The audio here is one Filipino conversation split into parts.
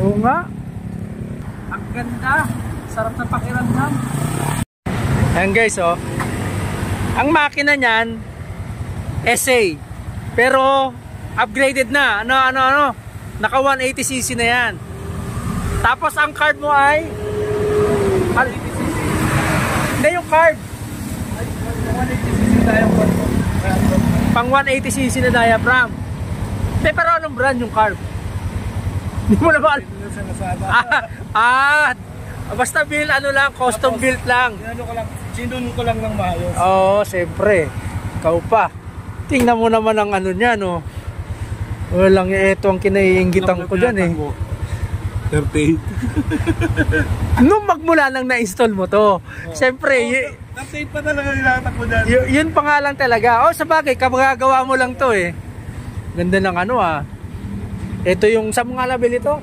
Oo nga. Ang ganda. Sarap na pakiramdam. Ayan guys, oh. Ang makina niyan, SA. Pero, upgraded na. Ano. Naka 180cc na yan. Tapos, ang carb mo ay... 180cc. Hindi yung carb. 180cc diaphragm. Pang 180cc na diaphragm. Pero anong brand yung carb? Hindi mo na ba alam? Basta build, ano lang, custom build lang. Sinun ko lang ng maayos. Oo, siyempre. Ikaw pa. Tingnan mo naman ang ano niya, no? Walang, ito ang kinaiinggitan ko dyan, eh. 38. Nung magmula nang na-install mo to, siyempre, 38 pa talaga nilatak mo dyan. Yun pa nga lang talaga. Sa bagay, kabagagawa mo lang to, eh. Ganda ng ano, ah. Ito yung, saan mo nga nabili to?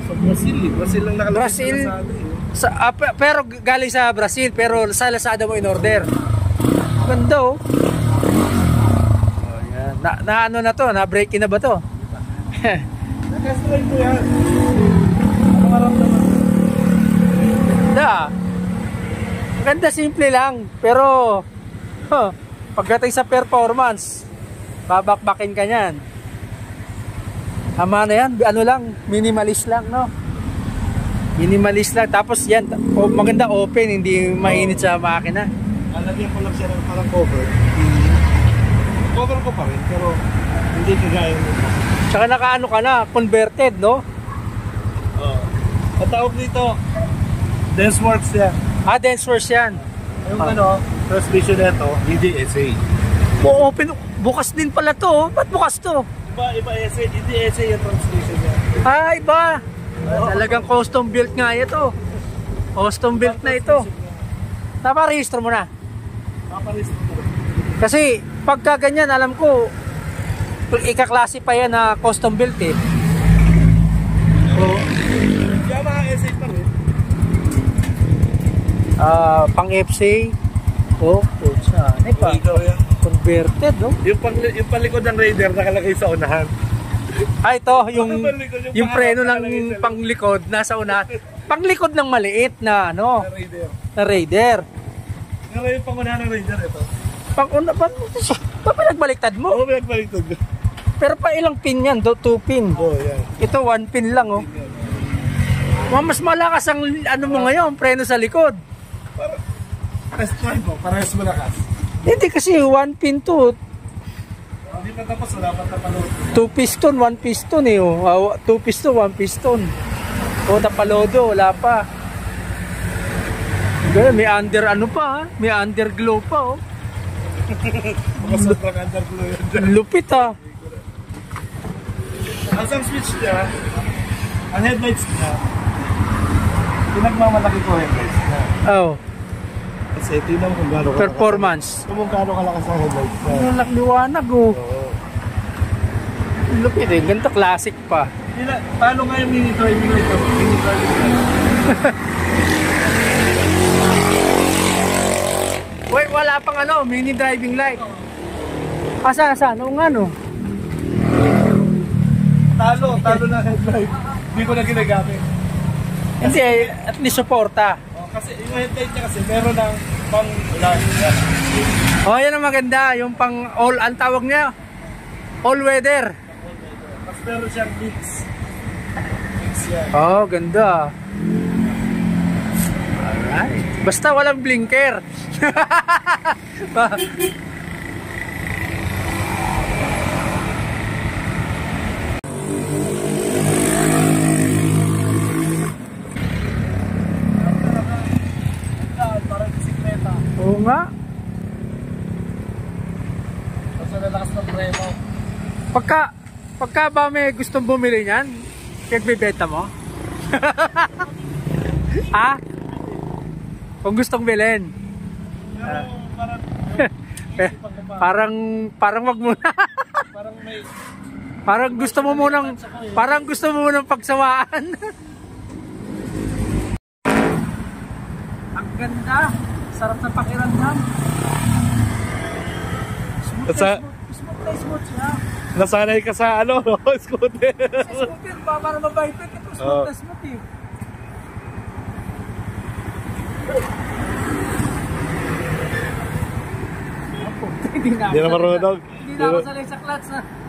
Sa Brazil, eh. Brazil lang nakalagay. Brazil. Pero galing sa Brazil, pero sa Lazada mo in order. Ganda, oh. Yan. Ano na to? Na-break in na ba to? Nag-test-drive mo yan. Ano maramdaman? Ganda. Ganda, simple lang. Pero pagdating sa performance, babakbakin ka nyan. Tama na yan. Ano lang, minimalist lang, no? Minimalist lang. Tapos yan, maganda open, hindi mainit sa makina. Alagyan ko lang siya ng parang cover. Cover ko pa rin, pero hindi kagaya mo. Tsaka nakaano ka na, converted, no? Ang tawag dito, Denseworks yan. Denseworks yan. Yung transmission nito, hindi SA. Open, bukas din pala to. Ba't bukas to? Iba SA, hindi SA yung transmission niya. Iba. Talagang custom built nga ito. Custom built na ito. Naparehistro mo na? Naparehistro mo. Kasi pagka ganyan, alam ko ika-classify pa yan na custom built, eh. Kaya mga SA pa rin. Pang FC. Ano pa? Converted, no? Yung palikod ng Raider nakalagay sa unahan. Ito, yung preno ng panglikod nasa unahan. Panglikod ng maliit na ano? Na Raider. Ngayon yung pangunahan ng Raider ito. Panguna pa pinagbaliktad mo? Oo, pinagbaliktad mo. Pero pa ilang pin yan? 2 pin. Yan. Ito 1 pin lang, oh. Mas malakas ang ano mo ngayon, preno sa likod. Parehas malakas. Hindi kasi 1 pin to. Hindi pa tapos, wala pa tapalodo. 2 piston, 1 piston, eh. 2 piston, 1 piston. Tapalodo, wala pa. May under ano pa, ha? May underglow pa, oh. Mga sobrang underglow yan dyan. Lupit, ha? Ang switch niya, ang headlights niya, pinagmamalaki ko headlights niya. Kasi tingnan kung gaano ka performance. Kung gaano kalakas ang headlights niya. Liwanag, oh. Lupit, eh. Ganito classic pa. Paano nga yung mini driving light? Mini driving light. Wait, wala pang mini driving light. Asa? Oo nga, no? Talo na headlight. Hindi ko na ginagamit. Hindi, at least suporta. Kasi yung headlight niya kasi meron ng pang ulan. Yan ang maganda. Yung pang ang tawag niya, all weather. Mas meron siyang mix yan. Ganda. Alright. Basta walang blinker. Parang bisikleta. Oo nga. Kasi nalakas ng premo. Pagka ba may gustong bumili niyan, kagbibenta mo? Kung gustong bilhin. Parang wag mo na. Parang gusto mo munang pagsawaan. Ang ganda. Sarap na pakiramdam. Smooth siya. nasanay ka sa ano, no? Scooter. Sa scooter, para mabait-bait. Ito, smooth na smooth eh. Hindi Hindi na marunong. Hindi na ako sanay sa clutch na.